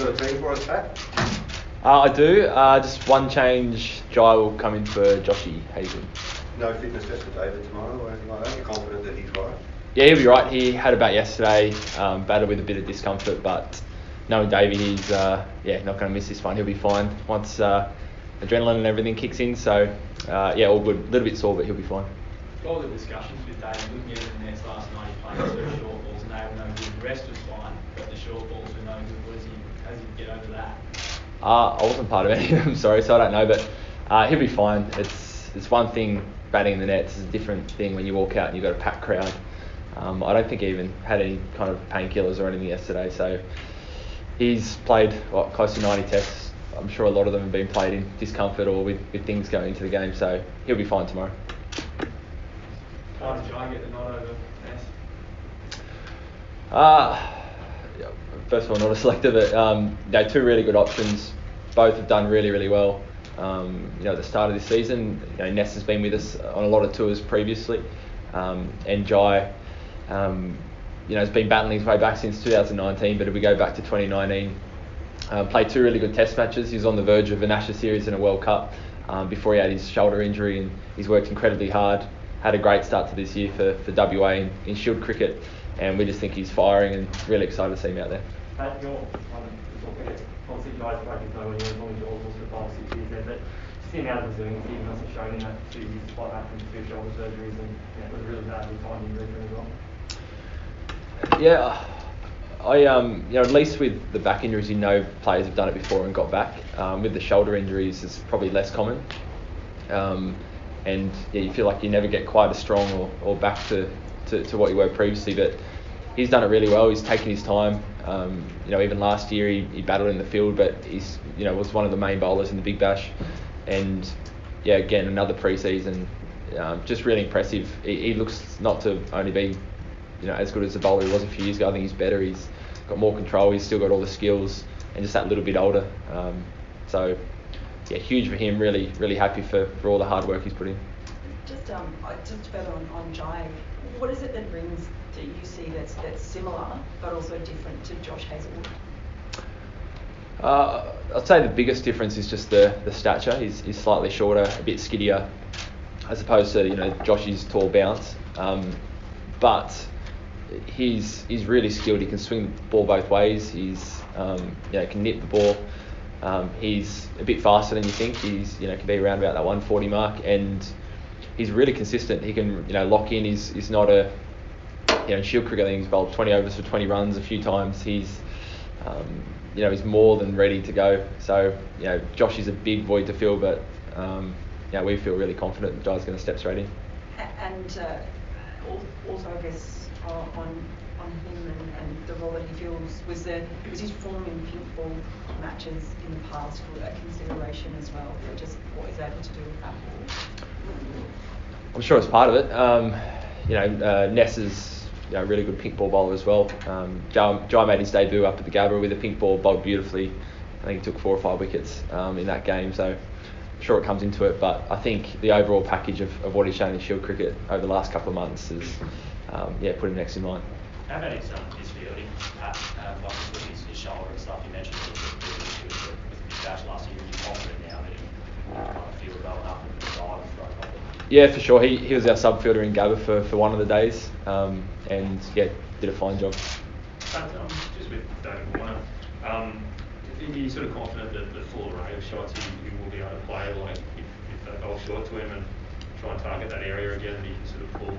got a team for us, Pat? I do. Just one change. Jhye will come in for Jhye. Hazen. No fitness test for David tomorrow or anything like that? You're confident that he's right? Yeah, he'll be right. He had a bat yesterday, battled with a bit of discomfort, but knowing Davey, he's not going to miss this one. He'll be fine once adrenaline and everything kicks in. So, all good. A little bit sore, but he'll be fine. All the discussions with David, looking at it in nets last night, he played two short balls and they were no good. The rest was fine, but the short balls were no good. How does he get over that? I wasn't part of any of them, sorry, so I don't know, but he'll be fine. It's one thing batting in the nets, it's a different thing when you walk out and you've got a packed crowd. I don't think he even had any kind of painkillers or anything yesterday, so he's played close to 90 tests. I'm sure a lot of them have been played in discomfort or with things going into the game, so he'll be fine tomorrow. Why did Jhye get the nod over Ness? First of all, not a selector, but two really good options. Both have done really, really well. At the start of this season, Ness has been with us on a lot of tours previously, and Jhye, has been battling his way back since 2019. But if we go back to 2019, played two really good test matches. He was on the verge of an Ashes series and a World Cup before he had his shoulder injury, and he's worked incredibly hard. Had a great start to this year for WA in Shield cricket, and we just think he's firing and really excited to see him out there. Pat, you're obviously you guys working nowhere near as long as yours was for 5-6 years there, but seeing how resilience he must have shown in that 2 years spot back from 2 shoulder surgeries, and it was a really badly timed injury for him as well. Yeah, at least with the back injuries, players have done it before and got back. With the shoulder injuries, it's probably less common. You feel like you never get quite as strong or back to what you were previously, but he's done it really well. He's taken his time. Even last year he battled in the field, but he's was one of the main bowlers in the Big Bash, and again another pre-season, just really impressive. He looks not to only be as good as the bowler he was a few years ago. I think he's better. He's got more control. He's still got all the skills, and just that little bit older. Huge for him. Really, really happy for all the hard work he's put in. Just further on Jhye, what is it that brings do you see that's similar but also different to Josh Hazlewood? I'd say the biggest difference is just the stature. He's slightly shorter, a bit skiddier, as opposed to Josh's tall bounce. But he's really skilled. He can swing the ball both ways. He's can nip the ball. He's a bit faster than you think. He's can be around about that 140 mark, and he's really consistent. He can lock in. He's not a in Shield cricket. I think he's bowled 20 overs for 20 runs a few times. He's he's more than ready to go. So Josh is a big void to fill, but we feel really confident that Jhye's going to step straight in. And also I guess on him and the role that he fills, was his form in pink ball matches in the past for a consideration as well, for just what he's able to do with that ball? I'm sure it's part of it. Ness is a really good pink ball bowler as well. Jhye made his debut up at the Gabba with a pink ball, bowled beautifully. I think he took 4 or 5 wickets in that game, so I'm sure it comes into it. But I think the overall package of what he's shown in Shield cricket over the last couple of months has put him next in line. How about his fielding? His shoulder and stuff you mentioned with the Big Bash last year. Are you confident now that he kind of field well enough and can drive and throw properly? Yeah, for sure. He was our sub fielder in Gabba for one of the days, and did a fine job. Just with David Warner, are you sort of confident that the full array of shots he will be able to play, like if they bowl short to him and try and target that area again, and he can sort of pull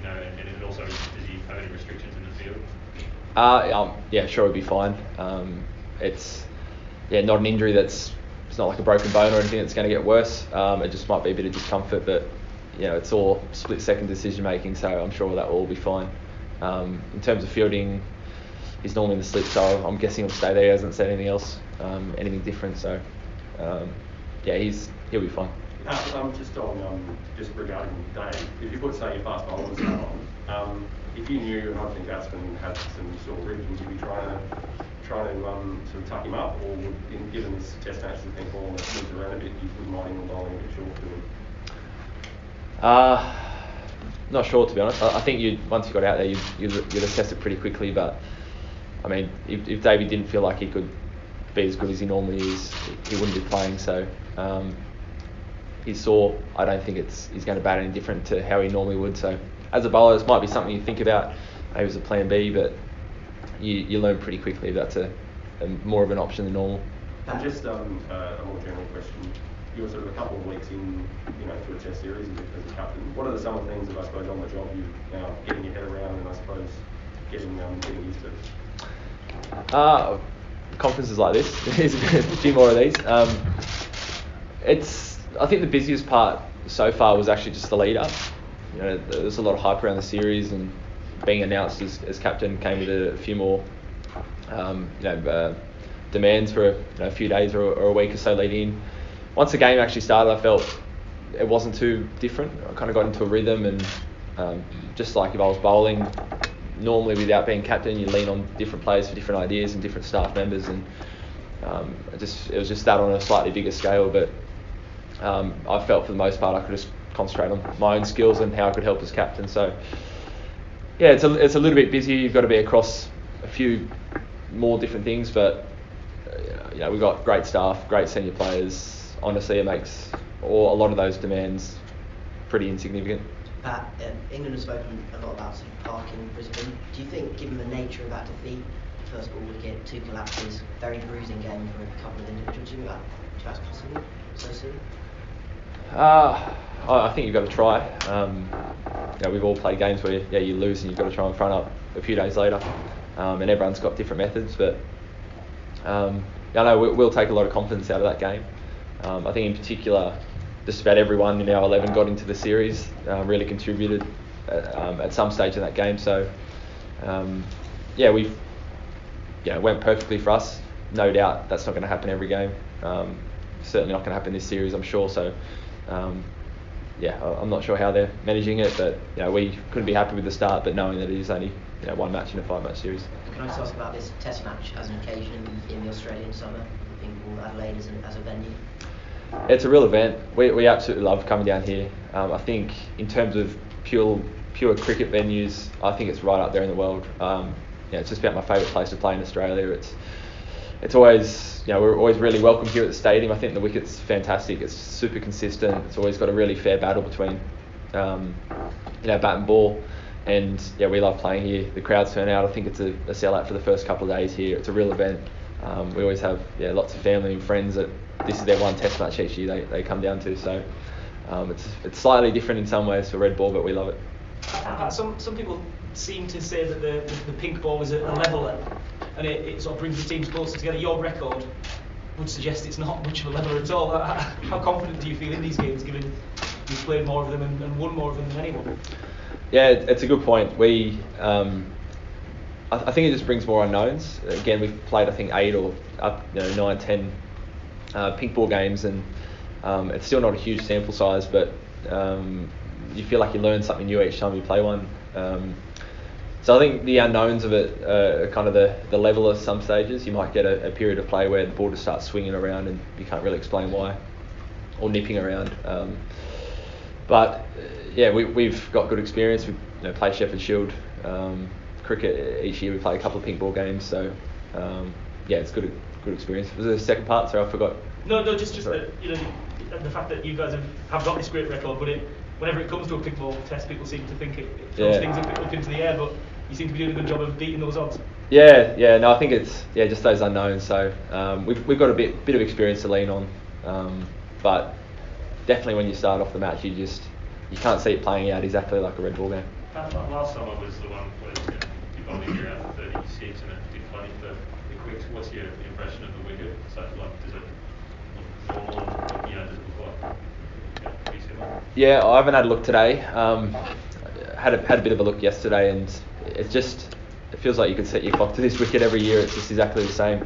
and it also, does he have any restrictions in the field? Sure, it'll be fine. It's not an injury it's not like a broken bone or anything that's going to get worse. It just might be a bit of discomfort, but it's all split second decision making, so I'm sure that will all be fine. In terms of fielding, he's normally in the slip, so I'm guessing he'll stay there. He hasn't said anything else, anything different, so he'll be fine. Just regarding Dave, if you put say your fast bowlers on, if you knew a hunting batsman had some sort of ribs, would you be trying to sort of tuck him up, or given this test match and think ball that moves around a bit, you wouldn't mind him bowling a bit short to him? Not sure, to be honest. I think once you got out there, you'd assess it pretty quickly. But I mean, if Davey didn't feel like he could be as good as he normally is, he wouldn't be playing. So he's sore. I don't think he's going to bat any different to how he normally would. So as a bowler, this might be something you think about, maybe as a plan B, but you learn pretty quickly that's a more of an option than normal. And just a more general question. You're sort of a couple of weeks in, to a test series as a captain. What are some of the things that I suppose on the job you're now getting your head around and I suppose getting used to? Conferences like this, there's a few more of these. I think the busiest part so far was actually just the lead up. There was a lot of hype around the series, and being announced as captain came with a few more demands for a few days or a week or so leading in. Once the game actually started, I felt it wasn't too different. I kind of got into a rhythm, and just like if I was bowling, normally without being captain, you lean on different players for different ideas and different staff members, and it was just that on a slightly bigger scale. But I felt for the most part I could just concentrate on my own skills and how I could help as captain. So yeah, it's a little bit busy. You've got to be across a few more different things, but we've got great staff, great senior players. Honestly, it makes a lot of those demands pretty insignificant. Pat, England has spoken a lot about sort of parking Brisbane. Do you think, given the nature of that defeat, first ball wicket, 2 collapses, very bruising game for a couple of individuals, do you think that's possible so soon? I think you've got to try. We've all played games where you lose and you've got to try and front up a few days later, and everyone's got different methods. But I know we'll take a lot of confidence out of that game. I think in particular, just about everyone in our 11 got into the series, really contributed at some stage in that game. So it went perfectly for us. No doubt that's not going to happen every game. Certainly not going to happen this series, I'm sure. So I'm not sure how they're managing it, but we couldn't be happy with the start, but knowing that it is only one match in a 5-match series. Can I just ask about this test match as an occasion in the Australian summer? I think Adelaide as a venue. It's a real event. We absolutely love coming down here. I think in terms of pure cricket venues, I think it's right up there in the world. It's just about my favourite place to play in Australia. It's always, we're always really welcome here at the stadium. I think the wicket's fantastic. It's super consistent. It's always got a really fair battle between, bat and ball. And we love playing here. The crowds turn out. I think it's a sellout for the first couple of days here. It's a real event. We always have lots of family and friends that this is their one test match each year they come down to. So it's slightly different in some ways for red ball, but we love it. Some people seem to say that the pink ball is a leveller, and it sort of brings the teams closer together. Your record would suggest it's not much of a leveller at all. How confident do you feel in these games, given you've played more of them and won more of them than anyone? Yeah, it's a good point. I think it just brings more unknowns. Again, we've played 8 or up 9, 10 pink ball games, and it's still not a huge sample size, but you feel like you learn something new each time you play one. So I think the unknowns of it are kind of the level at some stages. You might get a period of play where the ball just starts swinging around and you can't really explain why, or nipping around. But we've got good experience. We play Sheffield Shield cricket each year. We play a couple of pink ball games, so it's good experience. Was there a second part? Sorry, I forgot. No, just that the fact that you guys have got this great record, but whenever it comes to a pink ball test, people seem to think it throws things up into the air, but you seem to be doing a good job of beating those odds. No, I think it's just those unknowns. So we've got a bit of experience to lean on, but definitely when you start off the match, you can't see it playing out exactly like a red ball game. Last summer was the one where you bowled around for 36 and it did plenty for the quicks. What's your impression of the wicket? So does it look normal and does it look like pretty similar? Yeah, I haven't had a look today. Had a bit of a look yesterday, and it feels like you could set your clock to this wicket every year. It's just exactly the same.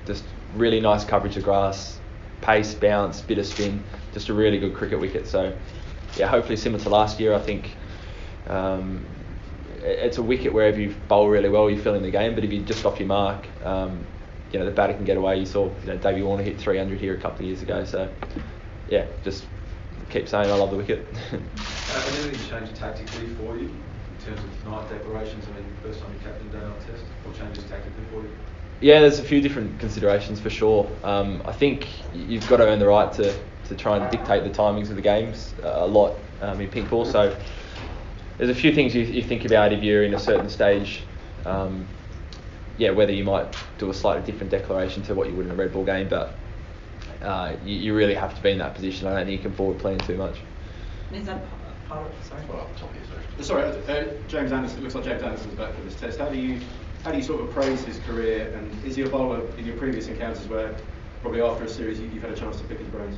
Just really nice coverage of grass, pace, bounce, bit of spin. Just a really good cricket wicket. So hopefully similar to last year. I think it's a wicket where if you bowl really well, you're filling the game. But if you just off your mark, the batter can get away. You saw Davey Warner hit 300 here a couple of years ago. So just keep saying I love the wicket. Has anything changed tactically for you in terms of night declarations? I mean, first time you captained day on test, what changes tactically for you? Yeah, there's a few different considerations for sure. I think you've got to earn the right to try and dictate the timings of the games a lot in pink ball. So there's a few things you think about if you're in a certain stage. Whether you might do a slightly different declaration to what you would in a red ball game, but you really have to be in that position. I don't think you can forward plan too much. Is that part of, sorry? Sorry, James Anderson. It looks like James Anderson's back for this test. How do you sort of appraise his career, and is he a bowler in your previous encounters where probably after a series you've had a chance to pick his brains?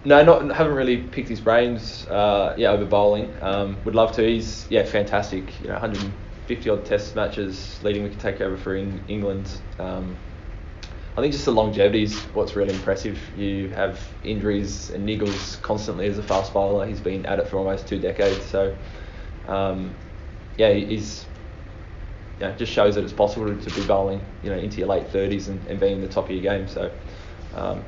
No, haven't really picked his brains. Over bowling. Would love to. He's fantastic. 150 odd test matches, leading wicket takeover for England. I think just the longevity is what's really impressive. You have injuries and niggles constantly as a fast bowler. He's been at it for almost 2 decades. So, he's just shows that it's possible to be bowling, into your late 30s and being in the top of your game. So,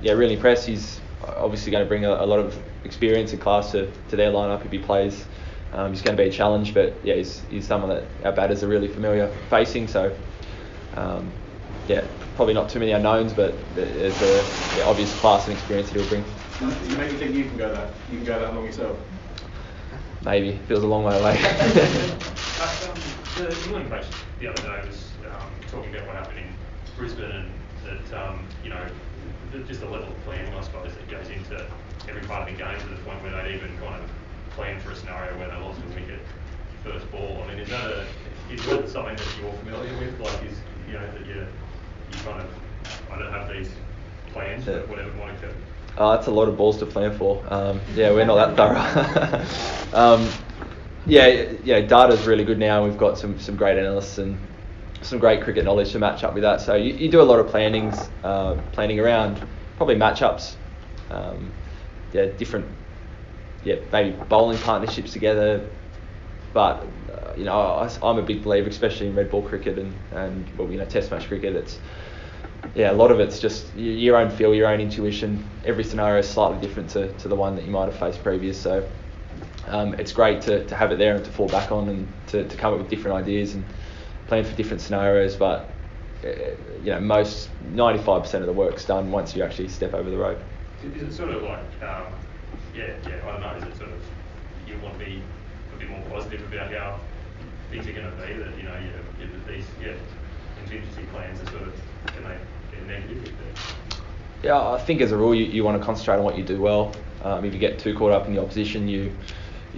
really impressed. He's obviously going to bring a lot of experience and class to their lineup if he plays. He's going to be a challenge, but he's someone that our batters are really familiar facing. So, probably not too many unknowns, but there's a obvious class and experience that he'll bring. You make me think you can go that long yourself. Maybe. Feels a long way away. The England coach the other day was talking about what happened in Brisbane, and that just the level of planning, I suppose, that goes into every part of the game to the point where they'd even kind of plan for a scenario where they lost a wicket first ball. I mean, is that something that you're familiar with? Like, that you kind of, I don't have these plans, but whatever might occur? That's a lot of balls to plan for. We're not that thorough. Data's really good now. We've got some great analysts and some great cricket knowledge to match up with that. So you do a lot of planning around probably matchups. Maybe bowling partnerships together. But I'm a big believer, especially in red ball cricket and test match cricket. It's a lot of it's just your own feel, your own intuition. Every scenario is slightly different to the one that you might have faced previous. So it's great to have it there and to fall back on and to come up with different ideas and plan for different scenarios. But most 95% of the work's done once you actually step over the road. Is it sort of like I don't know, is it sort of you want to be a bit more positive about how things are going to be, that these contingency plans are sort of, can they be negative? I think as a rule you want to concentrate on what you do well. If you get too caught up in the opposition, you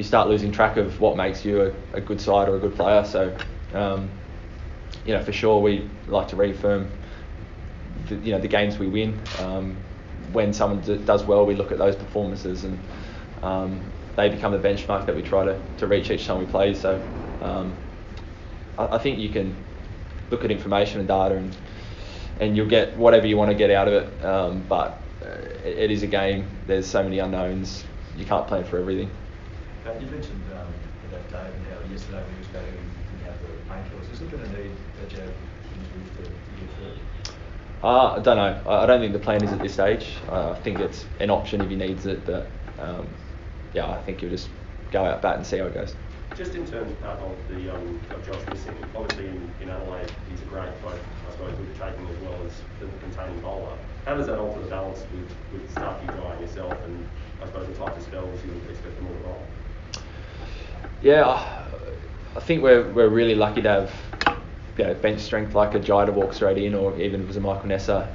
start losing track of what makes you a good side or a good player. So for sure we like to reaffirm the games we win. When someone does well, we look at those performances and they become the benchmark that we try to reach each time we play. So I think you can look at information and data and you'll get whatever you want to get out of it. But it is a game. There's so many unknowns. You can't plan for everything. You mentioned that day and how yesterday when he was batting he had the painkillers. Is he going to need a jab injury to get through? I don't know. I don't think the plan is at this stage. I think it's an option if he needs it, but I think he'll just go out bat and see how it goes. Just in terms of Josh missing, obviously in Adelaide he's a great both, I suppose, wicket taking as well as the containing bowler. How does that alter the balance with stuff you Jhye yourself and I suppose the types of spells you would expect them all to bowl? I think we're really lucky to have bench strength like a Jhye to walk straight in, or even if it was a Michael Nessa.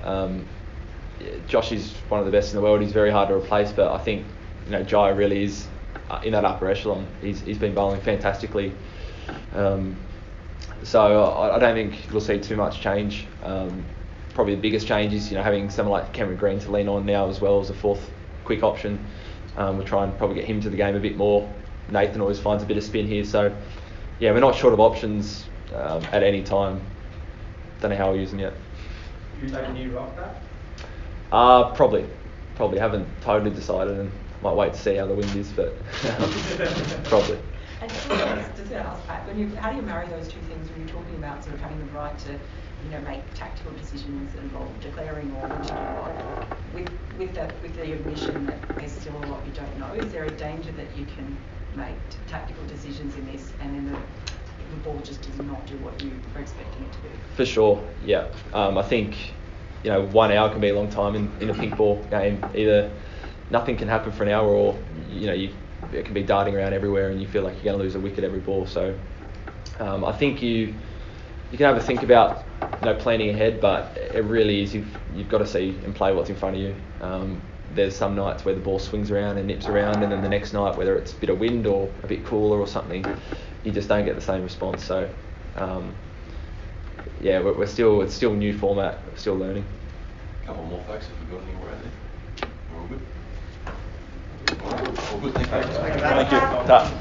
Josh is one of the best in the world. He's very hard to replace, but I think Jhye really is in that upper echelon. He's been bowling fantastically. So I don't think we'll see too much change. Probably the biggest change is having someone like Cameron Green to lean on now as well as a fourth quick option. We'll try and probably get him to the game a bit more. Nathan always finds a bit of spin here, so we're not short of options at any time. Don't know how we'll use them yet. You take a new rock bat? Probably haven't totally decided and might wait to see how the wind is, but probably. And just to ask Pat, how do you marry those two things when you're talking about sort of having the right to make tactical decisions that involve declaring or with the admission that there's still a lot you don't know? Is there a danger that you can make tactical decisions in this and then the ball just does not do what you are expecting it to do. For sure, yeah. I think 1 hour can be a long time in a pink ball game. Either nothing can happen for an hour, or it can be darting around everywhere, and you feel like you're going to lose a wicket every ball. So I think you can have a think about planning ahead, but it really is you've got to see and play what's in front of you. There's some nights where the ball swings around and nips around, and then the next night, whether it's a bit of wind or a bit cooler or something, you just don't get the same response. So it's still a new format, we're still learning. Couple more folks if we've got any more out there. We're all good. All good, thank you. Thank you.